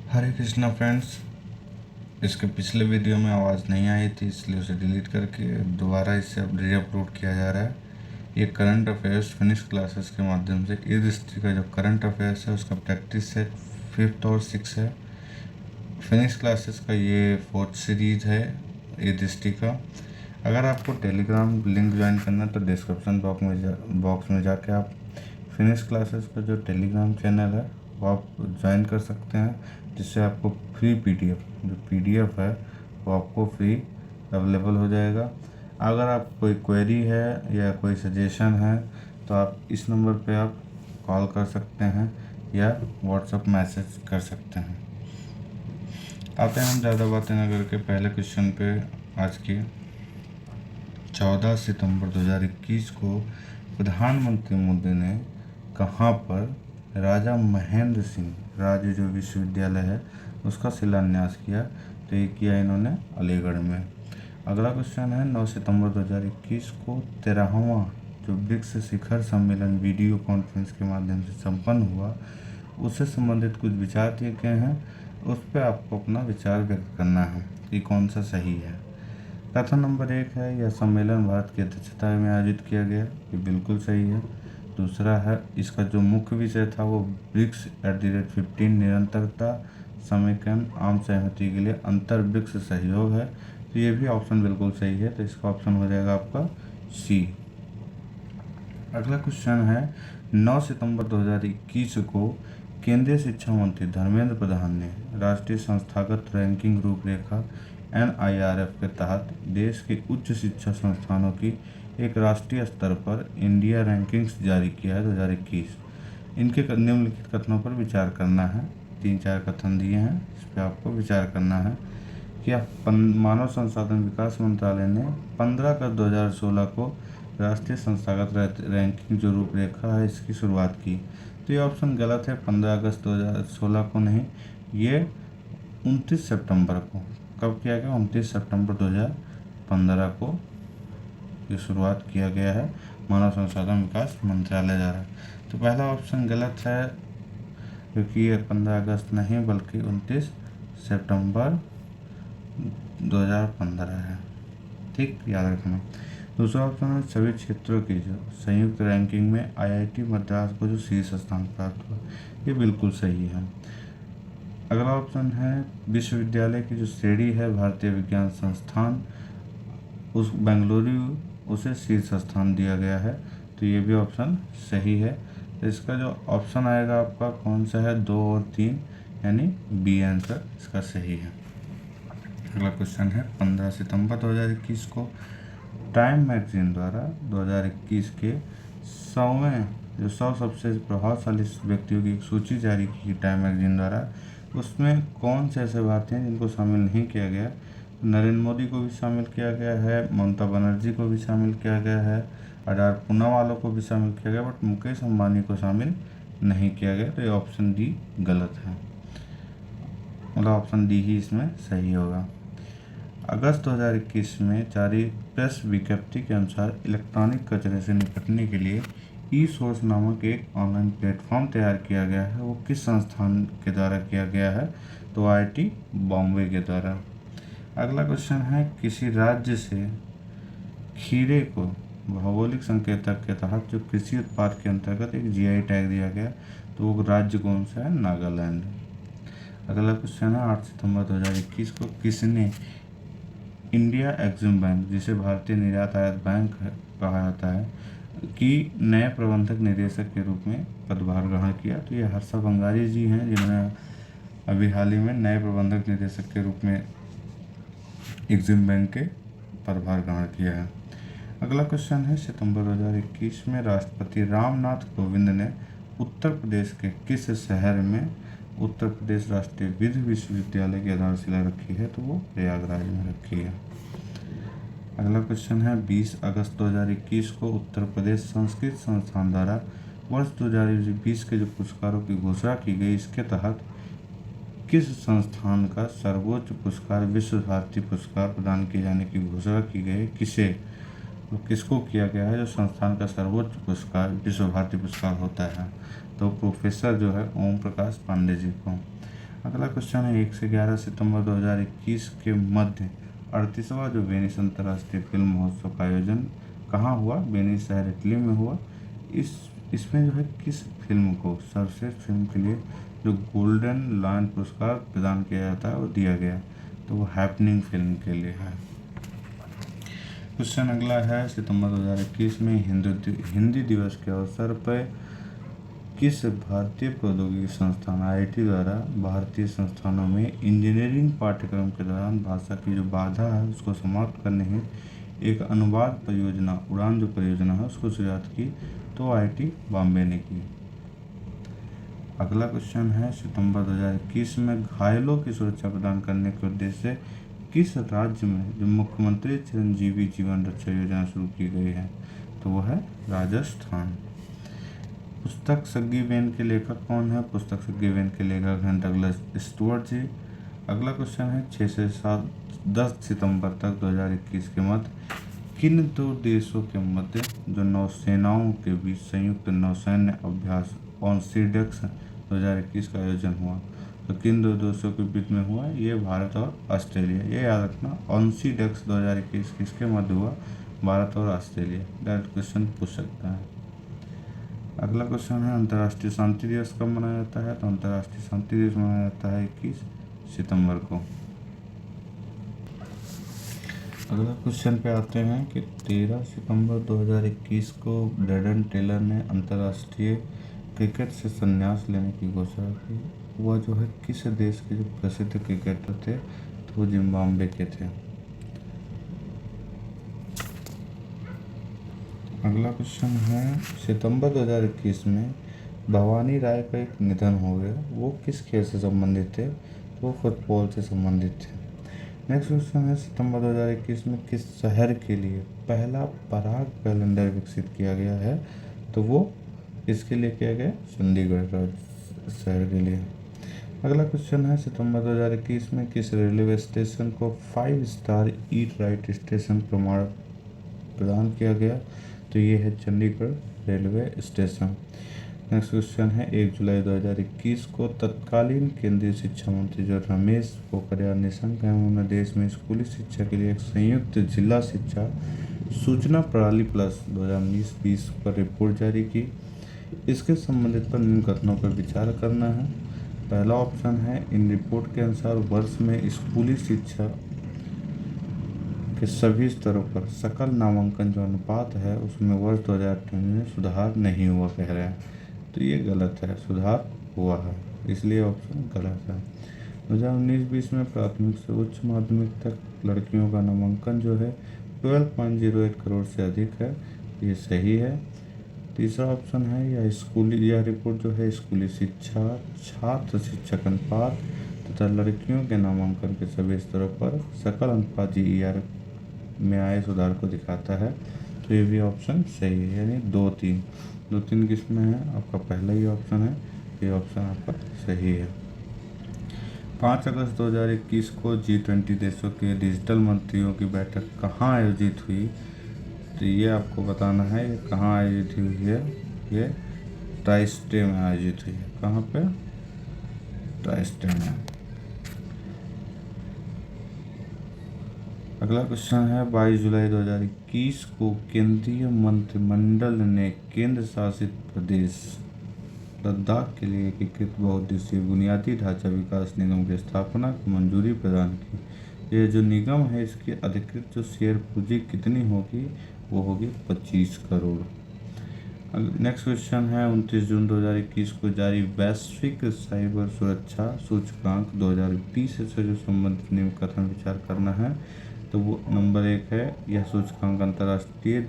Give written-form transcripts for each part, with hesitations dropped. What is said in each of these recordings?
हरे Krishna friends. इसके पिछले video में आवाज़ नहीं आई थी, इसलिए उसे डिलीट करके दोबारा इसे अब री-अपलोड किया जा रहा है। ये करंट अफेयर्स फिनिश क्लासेस के माध्यम से ईद हिस्ट्री का जो करंट अफेयर्स है उसका प्रैक्टिस सेट 5th और 6 है। फिनिश क्लासेस का ये 4th सीरीज है ईद हिस्ट्री का। अगर आपको टेलीग्राम लिंक ज्वाइन करना है तो डिस्क्रिप्शन बॉक्स में जाके आप फिनिश क्लासेस का जो टेलीग्राम चैनल है वो आप ज्वाइन कर सकते हैं, जिससे आपको फ्री पीडीएफ है वो आपको फ्री अवेलेबल हो जाएगा। अगर आप कोई क्वेरी है या कोई सजेशन है तो आप इस नंबर पे आप कॉल कर सकते हैं या व्हाट्सएप मैसेज कर सकते हैं। आते हैं हम ज़्यादा बातें न करके पहले क्वेश्चन पे। आज की 14 सितंबर 2021 को प्रधानमंत्री मोदी ने कहाँ पर राजा महेंद्र सिंह राज्य जो विश्वविद्यालय है उसका शिलान्यास किया? तो ये किया इन्होंने अलीगढ़ में। अगला क्वेश्चन है 9 सितंबर 2021 को 13वां जो ब्रिक्स शिखर सम्मेलन वीडियो कॉन्फ्रेंस के माध्यम से संपन्न हुआ, उससे संबंधित कुछ विचार दिए गए हैं। उस पर आपको अपना विचार व्यक्त करना है कि कौन सा सही है। कथन नंबर 1 है, यह सम्मेलन भारत की अध्यक्षता में आयोजित किया गया, ये बिल्कुल सही है। दूसरा है, इसका जो मुख्य विषय था वो ब्रिक्स @15 निरंतरता, समेकन, आम सहमति के लिए अंतर ब्रिक्स सहयोग है, तो ये भी ऑप्शन बिल्कुल सही है। तो इसका ऑप्शन हो जाएगा आपका सी। अगला क्वेश्चन है 9 सितंबर 2021 को केंद्रीय शिक्षा मंत्री धर्मेंद्र प्रधान ने राष्ट्रीय संस्थागत रैंकिंग रूपरेखा NIRF के तहत देश के उच्च शिक्षा संस्थानों की एक राष्ट्रीय स्तर पर इंडिया रैंकिंग्स जारी किया है 2021। इनके निम्नलिखित कथनों पर विचार करना है। 3-4 कथन दिए हैं, इस पर आपको विचार करना है कि मानव संसाधन विकास मंत्रालय ने 15 अगस्त 2016 को राष्ट्रीय संस्थागत रैंकिंग जो रूपरेखा है इसकी शुरुआत की। तो ये ऑप्शन गलत है, 15 अगस्त 2016 को नहीं, ये 29 सितंबर को। कब किया गया? 29 सितंबर 2015 को ये शुरुआत किया गया है मानव संसाधन विकास मंत्रालय द्वारा। तो पहला ऑप्शन गलत है, क्योंकि ये 15 अगस्त नहीं बल्कि 29 सितंबर 2015 है। ठीक, याद रखना। दूसरा ऑप्शन है, सभी क्षेत्रों की जो संयुक्त रैंकिंग में IIT मद्रास को जो शीर्ष स्थान प्राप्त हुआ, ये बिल्कुल सही है। अगला ऑप्शन है, विश्वविद्यालय की जो श्रेणी है भारतीय विज्ञान संस्थान उस बेंगलुरु उसे शीर्ष स्थान दिया गया है, तो ये भी ऑप्शन सही है। तो इसका जो ऑप्शन आएगा आपका कौन सा है? 2 और 3, यानी बी आंसर इसका सही है। अगला क्वेश्चन है 15 सितंबर 2021 को टाइम मैगजीन द्वारा 2021 के 100 सबसे प्रभावशाली व्यक्तियों की एक सूची जारी की टाइम मैगजीन द्वारा। उसमें कौन से ऐसे भारतीय हैं जिनको शामिल नहीं किया गया? नरेंद्र मोदी को भी शामिल किया गया है, ममता बनर्जी को भी शामिल किया गया है, अडार पूनावाला को भी शामिल किया गया, बट मुकेश अंबानी को शामिल नहीं किया गया। तो ये ऑप्शन डी गलत है, मतलब ऑप्शन डी ही इसमें सही होगा। अगस्त 2021 में जारी प्रेस विज्ञप्ति के अनुसार इलेक्ट्रॉनिक कचरे से निपटने के लिए ई-सोर्स नामक एक ऑनलाइन प्लेटफॉर्म तैयार किया गया है। वो किस संस्थान के द्वारा किया गया है? तो IIT बॉम्बे के द्वारा। अगला क्वेश्चन है, किसी राज्य से खीरे को भौगोलिक संकेतक के तहत जो कृषि उत्पाद के अंतर्गत एक GI टैग दिया गया, तो वो राज्य कौन सा है? नागालैंड। अगला क्वेश्चन है 8 सितंबर 2021 को किसने इंडिया एक्जिम बैंक, जिसे भारतीय निर्यात आयात बैंक कहा जाता है, की नए प्रबंधक निदेशक के रूप में पदभार ग्रहण किया? तो ये हर्षा बंगारी जी हैं, जिन्होंने अभी हाल ही में नए प्रबंधक निदेशक के रूप में एक्जिम बैंक के पदभार ग्रहण किया है। अगला क्वेश्चन है, सितंबर 2021 में राष्ट्रपति रामनाथ कोविंद ने उत्तर प्रदेश के किस शहर में उत्तर प्रदेश राष्ट्रीय विधि विश्वविद्यालय की आधारशिला रखी है? तो वो प्रयागराज में रखी है। अगला क्वेश्चन है, 20 अगस्त 2021 को उत्तर प्रदेश संस्कृत संस्थान द्वारा वर्ष 2020 के जो पुरस्कारों की घोषणा की गई, इसके तहत किस संस्थान का सर्वोच्च पुरस्कार विश्व भारती पुरस्कार प्रदान किए जाने की घोषणा की गई? किसको किया गया है जो संस्थान का सर्वोच्च पुरस्कार विश्व भारती पुरस्कार होता है? तो प्रोफेसर जो है ओम प्रकाश पांडे जी को। अगला क्वेश्चन है 1 से 11 सितंबर 2021 के मध्य 38वां जो वेनिस अंतर्राष्ट्रीय फिल्म महोत्सव का आयोजन कहाँ हुआ? वेनिस शहर इटली में हुआ। इसमें जो है किस फिल्म को सर्वश्रेष्ठ फिल्म के लिए जो गोल्डन लायन पुरस्कार प्रदान किया जाता है वो दिया गया, तो वो हैपनिंग फिल्म के लिए है। क्वेश्चन अगला है सितंबर 2021 में हिंदी दिवस के अवसर पर किस भारतीय प्रौद्योगिकी संस्थान IIT द्वारा भारतीय संस्थानों में इंजीनियरिंग पाठ्यक्रम के दौरान भाषा की जो बाधा है उसको समाप्त करने हेतु एक अनुवाद परियोजना उड़ान जो परियोजना है उसको शुरुआत की, तो IIT बॉम्बे ने की। अगला क्वेश्चन है सितंबर 2021 में घायलों की सुरक्षा प्रदान करने के उद्देश्य से किस राज्य में जो मुख्यमंत्री चिरंजीवी जीवन रक्षा योजना शुरू की गई है, तो वह है राजस्थान। पुस्तक सग्गी वेन के लेखक कौन है? पुस्तक सग्गी वेन के लेखक हैं डगलस स्टुअर्ट जी। अगला क्वेश्चन है 6 से 10 सितंबर तक 2021 के मध्य किन दो देशों के मध्य जो नौसेनाओं के बीच संयुक्त नौसैन्य अभ्यास ऑनसीडेक्स 2021 का आयोजन हुआ? तो किन दो देशों के बीच में हुआ? ये भारत और ऑस्ट्रेलिया। ये याद रखना, ऑनसीडेक्स 2021 किसके मध्य हुआ? भारत और ऑस्ट्रेलिया। डायरेक्ट क्वेश्चन पूछ सकता है। अगला क्वेश्चन है अंतर्राष्ट्रीय शांति दिवस कब मनाया जाता है? तो अंतर्राष्ट्रीय शांति दिवस मनाया जाता है 21 सितंबर को। अगला क्वेश्चन पे आते हैं कि 13 सितंबर 2021 को ब्रेंडन टेलर ने अंतर्राष्ट्रीय क्रिकेट से संन्यास लेने की घोषणा की। वह जो है किस देश के जो प्रसिद्ध क्रिकेटर थे, तो वो जिम्बाब्वे के थे। अगला क्वेश्चन है सितंबर 2021 में भवानी राय का एक निधन हो गया, वो किस खेल से संबंधित थे? वो फुटबॉल से संबंधित थे। नेक्स्ट क्वेश्चन है सितंबर 2021 में किस शहर के लिए पहला पराग कैलेंडर विकसित किया गया है? तो वो इसके लिए किया गया चंडीगढ़ शहर के लिए। अगला क्वेश्चन है सितंबर 2021 में किस रेलवे स्टेशन को 5 स्टार ईट राइट स्टेशन प्रमाण प्रदान किया गया? तो ये है Chandigarh railway station. Next question है 1 जुलाई 2021 को तत्कालीन केंद्रीय शिक्षा मंत्री जो रमेश पोखरियाल निशंक हैं, उन्होंने देश में स्कूली शिक्षा के लिए एक संयुक्त जिला शिक्षा सूचना प्रणाली प्लस 2019-20 पर रिपोर्ट जारी की। इसके संबंधित पर निम्न कथनों पर विचार करना है। पहला ऑप्शन है इन रिपोर्ट के अनुसार वर्ष में स्कूली शिक्षा के सभी स्तरों पर सकल नामांकन जो अनुपात है उसमें वर्ष 2018 में सुधार नहीं हुआ कह रहे हैं, तो ये गलत है, सुधार हुआ है, इसलिए ऑप्शन गलत है। 2019-20 में प्राथमिक से उच्च माध्यमिक तक लड़कियों का नामांकन जो है 12.08 करोड़ से अधिक है, ये सही है। तीसरा ऑप्शन है यह रिपोर्ट जो है स्कूली शिक्षा छात्र शिक्षक अनुपात तथा लड़कियों के नामांकन के सभी स्तरों पर सकल अनुपात GER में आए सुधार को दिखाता है, तो ये भी ऑप्शन सही है, यानी 2-3 किस में है? आपका पहला ही ऑप्शन है, ये ऑप्शन आपका सही है। 5 अगस्त 2021 को G20 देशों के डिजिटल मंत्रियों की बैठक कहाँ आयोजित हुई? तो ये आपको बताना है ये कहाँ आयोजित हुई है। ये ट्राइस्टे में आयोजित हुई है। कहाँ पे? ट्राइस्टे में। अगला क्वेश्चन है 22 जुलाई 2021 को केंद्रीय मंत्रिमंडल ने केंद्र शासित प्रदेश लद्दाख के लिए एकीकृत बहुउद्देशीय बुनियादी ढांचा विकास निगम की स्थापना की मंजूरी प्रदान की। यह जो निगम है इसकी अधिकृत जो शेयर पूंजी कितनी होगी? वो होगी 25 करोड़। नेक्स्ट क्वेश्चन है 29 जून 2021 को जारी वैश्विक साइबर सुरक्षा सूचकांक 2020 से जो संबंधित निम्न कथन विचार करना है, तो वो नंबर 1 है यह सूचकांक अंतर्राष्ट्रीय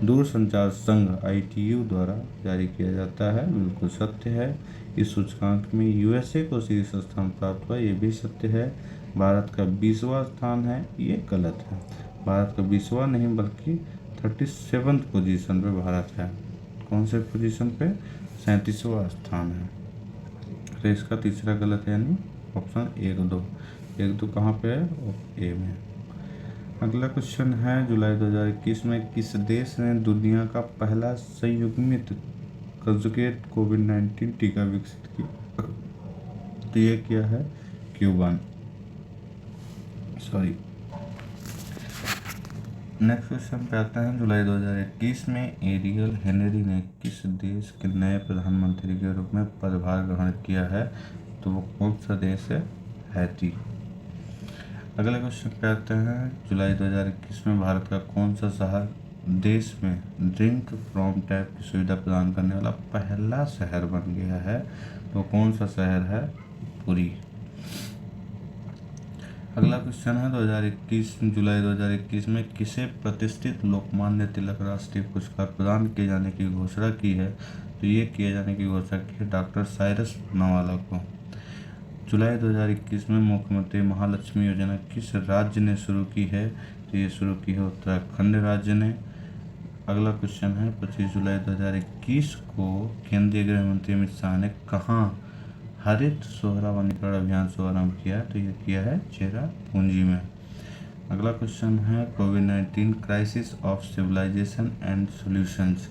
दूरसंचार संघ ITU द्वारा जारी किया जाता है, बिल्कुल सत्य है। इस सूचकांक में USA को शीर्ष स्थान प्राप्त हुआ, ये भी सत्य है। भारत का 20वां स्थान है, ये गलत है। भारत का 20वां नहीं बल्कि 37th पोजीशन पे भारत है। कौन से पोजीशन पे? 37वां स्थान है, तो इसका तीसरा गलत है, यानी ऑप्शन 1-2 कहाँ पे है? ए में। अगला क्वेश्चन है जुलाई 2021 में किस देश ने दुनिया का पहला संयुग्मित कंजुगेट कोविड-19 टीका विकसित किया? तो ये क्या है, क्यूबन। सॉरी। नेक्स्ट क्वेश्चन पे आते हैं। जुलाई 2021 में एरियल हेनरी ने किस देश के नए प्रधानमंत्री के रूप में पदभार ग्रहण किया है, तो वो कौन सा देश है, हैती। अगले क्वेश्चन पे आते हैं। जुलाई 2021 में भारत का कौन सा शहर देश में ड्रिंक फ्रॉम टैप की सुविधा प्रदान करने वाला पहला शहर बन गया है, तो कौन सा शहर है, पुरी। अगला क्वेश्चन है। जुलाई 2021 में किसे प्रतिष्ठित लोकमान्य तिलक राष्ट्रीय पुरस्कार प्रदान किए जाने की घोषणा की है, तो ये किए जाने की घोषणा की है डॉक्टर साइरस पूनावाला को। जुलाई 2021 में मुख्यमंत्री महालक्ष्मी योजना किस राज्य ने शुरू की है, तो ये शुरू की है उत्तराखंड राज्य ने। अगला क्वेश्चन है। 25 जुलाई 2021 को केंद्रीय गृह मंत्री अमित शाह ने कहाँ हरित सोहरा वनीकरण अभियान शुभारंभ किया, तो ये किया है चेरापूंजी में। अगला क्वेश्चन है। कोविड-19 crisis of civilisation and solutions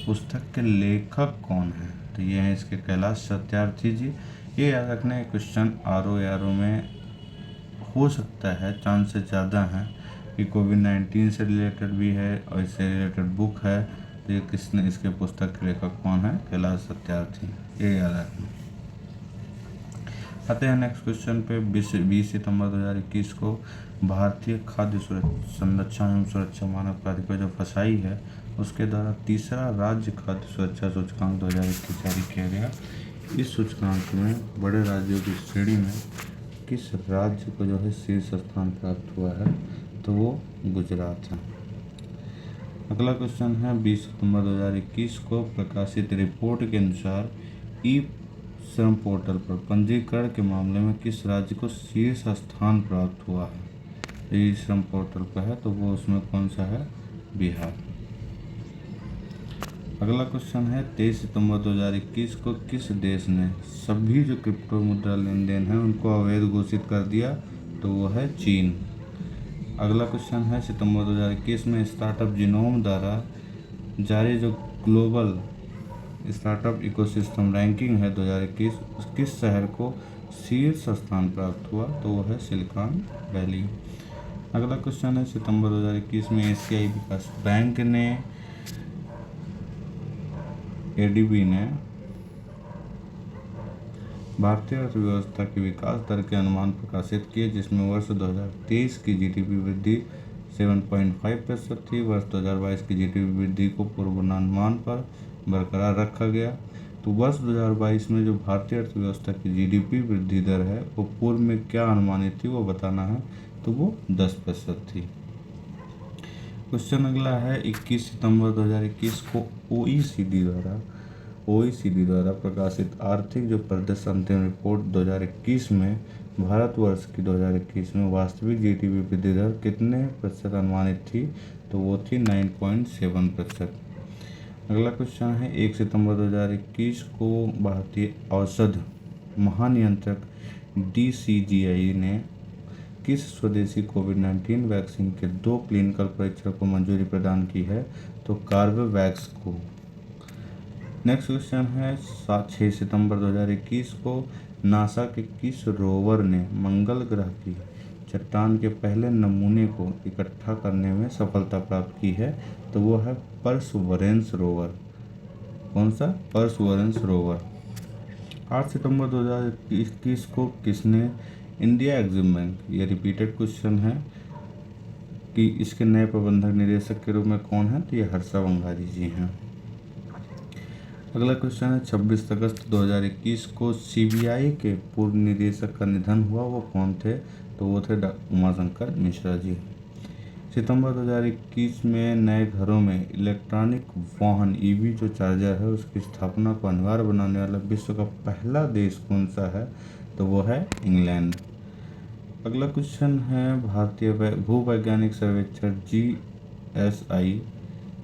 पुस्तक के लेखक कौन है, तो ये हैं इसके कैलाश सत्यार्थी जी। ये याद रखने क्वेश्चन आरओ में हो सकता है, चांसेस ज़्यादा हैं कि कोविड-19 से रिलेटेड भी है और इससे रिलेटेड बुक है, तो ये किसने, इसके पुस्तक के लेखक कौन है, कैलाश सत्यार्थी, ये याद रखना। आते हैं नेक्स्ट क्वेश्चन पे। 20 सितंबर 2021 को भारतीय खाद्य संरक्षण एवं सुरक्षा मानक प्राधिकरण जो फसाई है, उसके द्वारा तीसरा राज्य खाद्य सुरक्षा सूचकांक 2021 जारी किया गया। इस सूचकांक में बड़े राज्यों की श्रेणी में किस राज्य को जो है शीर्ष स्थान प्राप्त हुआ है, तो वो गुजरात है। अगला क्वेश्चन है। 20 सितंबर 2021 को प्रकाशित रिपोर्ट के अनुसार ई श्रम पोर्टल पर पंजीकरण के मामले में किस राज्य को शीर्ष स्थान प्राप्त हुआ है, ई श्रम पोर्टल पर है, तो वो उसमें कौन सा है, बिहार। अगला क्वेश्चन है। 23 सितंबर 2021 को किस देश ने सभी जो क्रिप्टो मुद्रा लेन देन है उनको अवैध घोषित कर दिया, तो वो है चीन। अगला क्वेश्चन है। सितंबर 2021 में स्टार्टअप जीनोम द्वारा जारी जो ग्लोबल स्टार्टअप इकोसिस्टम रैंकिंग है 2021, किस शहर को शीर्ष स्थान प्राप्त हुआ, तो वो है सिलिकॉन वैली। अगला क्वेश्चन है। सितंबर 2021 में एशियाई विकास बैंक ने एडीबी ने भारतीय अर्थव्यवस्था की विकास दर के अनुमान प्रकाशित किए, जिसमें वर्ष 2023 की जीडीपी वृद्धि 7.5% थी। वर्ष 2022 की जीडीपी वृद्धि को पूर्वानुमान पर बरकरार रखा गया। तो वर्ष 2022 में जो भारतीय अर्थव्यवस्था की जीडीपी वृद्धि दर है वो पूर्व में क्या अनुमानित थी वो बताना है, तो वो 10% थी। क्वेश्चन अगला है। 21 सितंबर 2021 को ओईसीडी द्वारा प्रकाशित आर्थिक जो प्रदर्शन अंतिम रिपोर्ट 2021 में भारतवर्ष की 2021 में वास्तविक जीडीपी वृद्धि दर कितने प्रतिशत अनुमानित थी, तो वो थी 9.7%। अगला क्वेश्चन है। 1 सितंबर 2021 को भारतीय औषध महानियंत्रक DCGI ने किस स्वदेशी कोविड-19 वैक्सीन के 2 क्लिनिकल परीक्षण को मंजूरी प्रदान की है, तो कार्बेवैक्स को। नेक्स्ट क्वेश्चन है। 6 सितंबर 2021 को नासा के किस रोवर ने मंगल ग्रह की चट्टान के पहले नमूने को इकट्ठा करने में सफलता प्राप्त की है, तो वो है परसुवरेंस रोवर। कौन सा, परसुवरेंस रोवर। 8 सितंबर 2021 को किसने इंडिया एग्जिम बैंक, ये रिपीटेड क्वेश्चन है कि इसके नए प्रबंधक निदेशक के रूप में कौन है, तो ये हर्षा बंगारी जी हैं। अगला क्वेश्चन है। 26 अगस्त 2021 को सीबीआई के पूर्व निदेशक का निधन हुआ, वो कौन थे, तो वो थे उमाशंकर मिश्रा जी। सितंबर 2021 में नए घरों में इलेक्ट्रॉनिक वाहन ईवी जो चार्जर है उसकी स्थापना को अनिवार्य बनाने वाला विश्व का पहला देश कौन सा है, तो वो है इंग्लैंड। अगला क्वेश्चन है। भारतीय भूवैज्ञानिक सर्वेक्षण GSI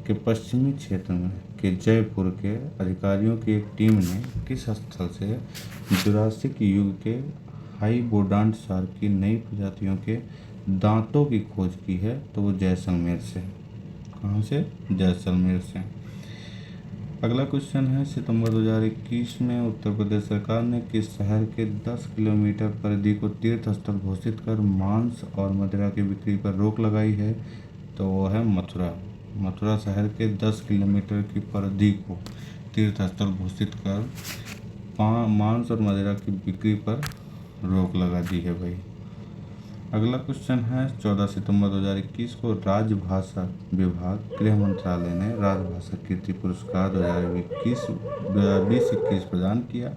के पश्चिमी क्षेत्र में के जयपुर के अधिकारियों की एक टीम ने किस स्थल से जुरासिक युग के हाइबोडोंट शार्क की नई प्रजातियों के दांतों की खोज की है, तो वो जैसलमेर से। कहाँ से, जैसलमेर से। अगला क्वेश्चन है, सितंबर 2021 में उत्तर प्रदेश सरकार ने किस शहर के 10 किलोमीटर परिधि को तीर्थ स्थल घोषित कर मांस और मदिरा की बिक्री पर रोक लगाई है? तो वो है मथुरा। मथुरा शहर के 10 किलोमीटर की परिधि को तीर्थ स्थल घोषित कर मांस और मदिरा की बिक्री पर रोक लगा दी है भाई। अगला क्वेश्चन है, 14 सितंबर 2021 को राजभाषा विभाग गृह मंत्रालय ने राजभाषा कीर्ति पुरस्कार 2020-21 प्रदान किया।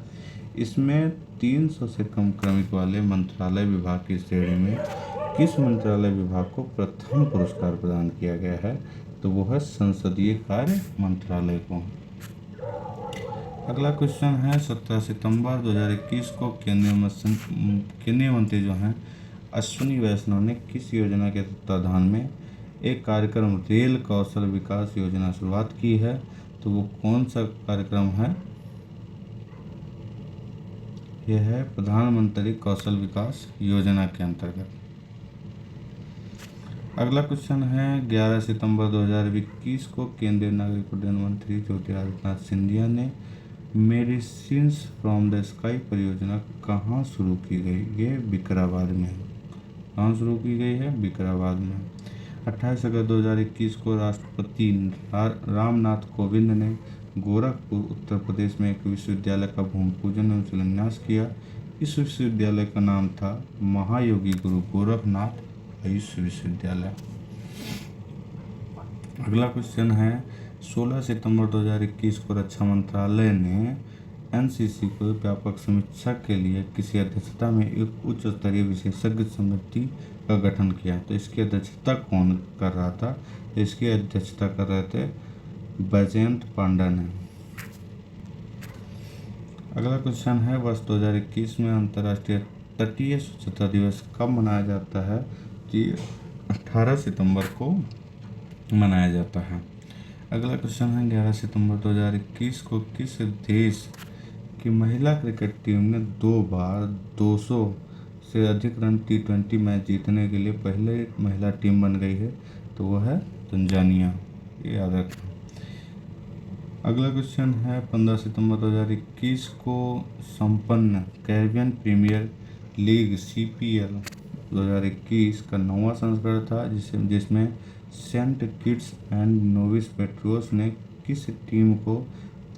इसमें 300 से कम क्रमिक वाले मंत्रालय विभाग की श्रेणी में किस मंत्रालय विभाग को प्रथम पुरस्कार प्रदान किया गया है? तो वो है संसदीय कार्य मंत्रालय को। अगला क्वेश्चन है, 17 सितंबर 2021 को केंद्रीय मंत्री जो हैं अश्विनी वैष्णव ने किस योजना के तत्वाधान में एक कार्यक्रम रेल कौशल विकास योजना शुरुआत की है? तो वो कौन सा कार्यक्रम है? यह है प्रधानमंत्री कौशल विकास योजना के अंतर्गत। अगला क्वेश्चन है, 11 सितंबर 2021 को केंद्रीय नागरिक उड्डयन मंत्री ज्योतिरादित्य सिंधिया ने मेडिसिन्स फ्रॉम द स्काई परियोजना कहाँ शुरू की गई? ये विकाराबाद में। कहाँ शुरू की गई है? विकाराबाद में। 28 अगस्त 2021 को राष्ट्रपति रामनाथ कोविंद ने गोरखपुर उत्तर प्रदेश में एक विश्वविद्यालय का भूमि पूजन एवं शिलान्यास किया। इस विश्वविद्यालय का नाम था महायोगी गुरु गोरखनाथ आयुष विश्वविद्यालय। अगला क्वेश्चन है, 16 सितंबर 2021 को रक्षा मंत्रालय ने एनसीसी को व्यापक समीक्षा के लिए किसी अध्यक्षता में एक उच्च स्तरीय विशेषज्ञ समिति का गठन किया। तो इसकी अध्यक्षता कौन कर रहा था? तो इसकी अध्यक्षता कर रहे थे बैजयंत पांडा ने। अगला क्वेश्चन है, वर्ष 2021 में अंतर्राष्ट्रीय तटीय स्वच्छता दिवस कब मनाया जाता है? कि 18 सितंबर को मनाया जाता है। अगला क्वेश्चन है, 11 सितंबर 2021 को किस देश की महिला क्रिकेट टीम ने 2 बार 200 से अधिक रन T20 मैच जीतने के लिए पहले महिला टीम बन गई है? तो वह है तंजानिया। ये याद रखें। अगला क्वेश्चन है, 15 सितंबर 2021 को संपन्न कैरिबियन प्रीमियर लीग CPL 2021 का 9वां संस्करण था, जिसमें Saint Kitts and Nevis Patriots ने किस टीम को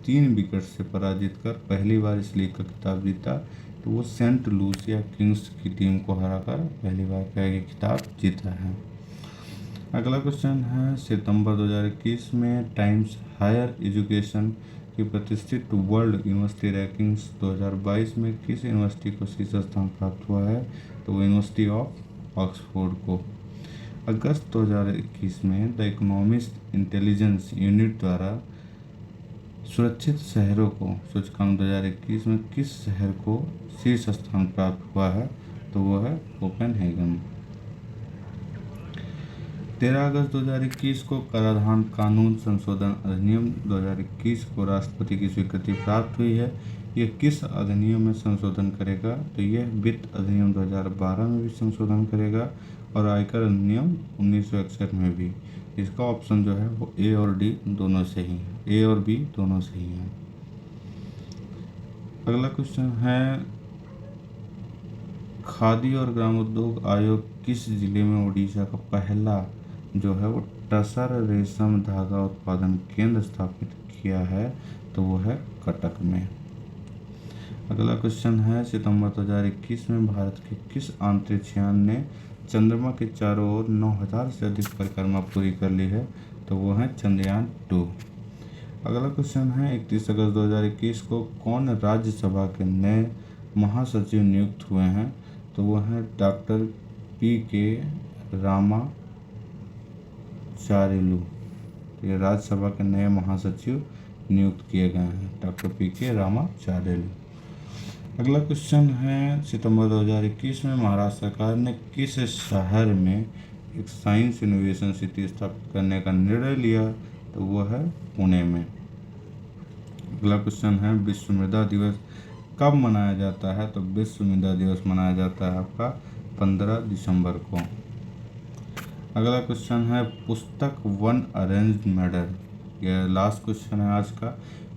3 विकेट से पराजित कर पहली बार इस लीग का खिताब जीता? तो वो सेंट लूसिया किंग्स की टीम को हराकर पहली बार का खिताब जीता है। अगला क्वेश्चन है, सितंबर 2021 में टाइम्स हायर एजुकेशन की प्रतिष्ठित वर्ल्ड यूनिवर्सिटी रैंकिंग्स 2022 में किस यूनिवर्सिटी को शीर्ष स्थान प्राप्त हुआ है? तो वो यूनिवर्सिटी ऑफ ऑक्सफोर्ड को। अगस्त 2021 में द इकोनॉमिस्ट इंटेलिजेंस यूनिट द्वारा सुरक्षित शहरों को सूचकांक 2021 में किस शहर को शीर्ष स्थान प्राप्त हुआ है? तो वो है कोपेनहेगन। 13 अगस्त 2021 को कराधान कानून संशोधन अधिनियम 2021 को राष्ट्रपति की स्वीकृति प्राप्त हुई है। यह किस अधिनियम में संशोधन करेगा? तो यह वित्त अधिनियम 2012 में भी संशोधन करेगा और आयकर अधिनियम 1961 में भी। इसका ऑप्शन जो है वो A और D दोनों सही है, A और B दोनों सही हैं। अगला क्वेश्चन है, खादी और ग्रामोद्योग आयोग किस जिले में उड़ीसा का पहला जो है वो टसर रेशम धागा उत्पादन केंद्र स्थापित किया है? तो वो है कटक में। अगला क्वेश्चन है, सितंबर 2021 में भारत के किस अंतरिक्ष यान ने चंद्रमा के चारों ओर 9000 से अधिक परिक्रमा पूरी कर ली है? तो वो है चंद्रयान 2। अगला क्वेश्चन है, 31 अगस्त 2021 को कौन राज्यसभा के नए महासचिव नियुक्त हुए हैं? तो वो हैं डॉक्टर PK रामाचारिलू। ये राज्यसभा के नए महासचिव नियुक्त किए गए हैं, डॉक्टर PK रामाचारिलू। अगला क्वेश्चन है, सितंबर 2021 में महाराष्ट्र सरकार ने किस शहर में एक साइंस इनोवेशन सिटी स्थापित करने का निर्णय लिया? तो वो है पुणे में। अगला क्वेश्चन है, विश्व मृदा दिवस कब मनाया जाता है? तो विश्व मृदा दिवस मनाया जाता है आपका 15 दिसंबर को। अगला क्वेश्चन है, पुस्तक वन अरेंज्ड मैटर यह लास्ट क्वेश्चन है आज का।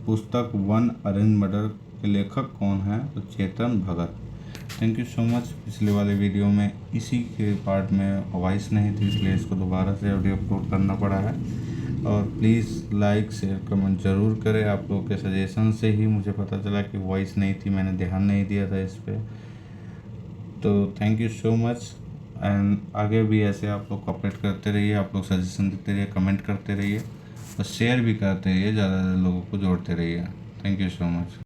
पुस्तक वन अरेंज मर्डर के लेखक कौन है? तो Chetan Bhagat. Thank you so much. पिछले वाले वीडियो में इसी के पार्ट में वॉइस नहीं थी, इसलिए इसको दोबारा से ऑडियो अपलोड करना पड़ा है। और प्लीज़ लाइक शेयर कमेंट ज़रूर करें। आप लोगों के सजेशन से ही मुझे पता चला कि वॉइस नहीं थी, मैंने ध्यान नहीं दिया था इस पर। तो thank you so much. And आगे भी ऐसे आप लोग कॉपरेट करते रहिए, आप लोग सजेशन देते रहिए, कमेंट करते रहिए और शेयर भी करते रहिए, ज़्यादा लोगों को जोड़ते रहिए। Thank you so much.